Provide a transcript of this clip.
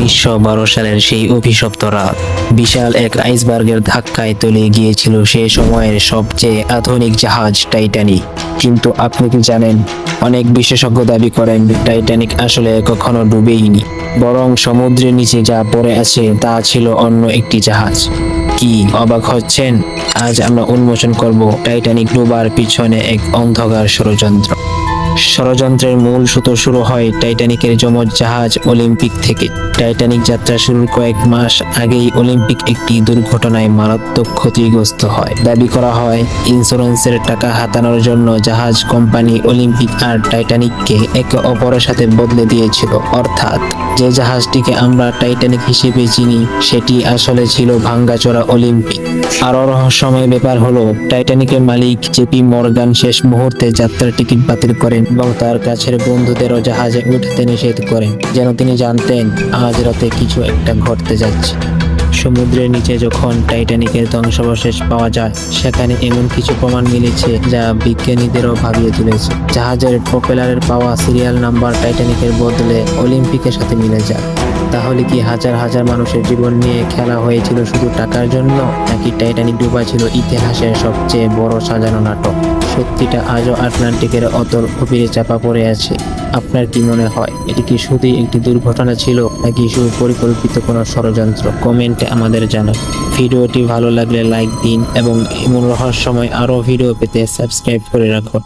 1912 সালের সেই অভিশপ্ত রাত। বিশাল এক আইসবার্গের ধাক্কায় তলিয়ে গিয়েছিল সে সময়ের সবচেয়ে আধুনিক জাহাজ টাইটানিক। কিন্তু আপনি কি জানেন, অনেক বিশেষজ্ঞ দাবি করেন টাইটানিক আসলে কখনো ডুবেইনি, বরং সমুদ্রের নিচে যা পড়ে আছে তা ছিল অন্য একটি জাহাজ। কি অবাক হচ্ছেন? আজ আমরা উন্মোচন করব টাইটানিক ডুবার পিছনে এক অন্ধকার ষড়যন্ত্র। ষড়যন্ত্রের মূল সুতো শুরু হয় টাইটানিকের যমজ জাহাজ অলিম্পিক থেকে। টাইটানিক যাত্রা শুরুর কয়েক মাস আগেই অলিম্পিক একটি দুর্ঘটনায় মারাত্মক ক্ষতিগ্রস্ত হয়। দাবি করা হয় ইন্স্যুরেন্সের টাকা হাতানোর জন্য জাহাজ কোম্পানি অলিম্পিক আর টাইটানিককে একে অপরের সাথে বদলে দিয়েছিল। অর্থাৎ যে জাহাজটিকে আমরা টাইটানিক হিসেবে চিনি সেটি আসলে ছিল ভাঙ্গাচোরা অলিম্পিক। আরো রহস্যময় ব্যাপার হলো টাইটানিকের মালিক জেপি মর্গান শেষ মুহূর্তে যাত্রার টিকিট বাতিল করেন এবং তার কাছের বন্ধুদেরও জাহাজে উঠতে নিষেধ করেন, যেন তিনি জানতেন আজ রাতে কিছু একটা ঘটতে যাচ্ছে। সমুদ্রের নিচে যখন টাইটানিকের ধ্বংসাবশেষ পাওয়া যায়, সেখানে এমন কিছু প্রমাণ মিলেছে যা বিজ্ঞানীদেরও ভাবিয়ে তুলেছে। জাহাজের প্রপেলারের পাওয়া সিরিয়াল নাম্বার টাইটানিকের বদলে অলিম্পিকের সাথে মিলে যায়। তাহলে কি হাজার হাজার মানুষের জীবন নিয়ে খেলা হয়েছিল শুধু টাকার জন্য, নাকি টাইটানিক ডুবা ছিল ইতিহাসের সবচেয়ে বড় সাজানো নাটক? সত্যিটা আজও আটলান্টিকের অতল গভীরে চাপা পড়ে আছে। আপনার কি মনে হয়, এটি কি শুধুই একটি দুর্ঘটনা ছিল, নাকি সুপরিকল্পিত কোনো ষড়যন্ত্র? কমেন্টে আমাদের জানান। ভিডিওটি ভালো লাগলে লাইক দিন এবং এমন রহস্যময় আরও ভিডিও পেতে সাবস্ক্রাইব করে রাখুন।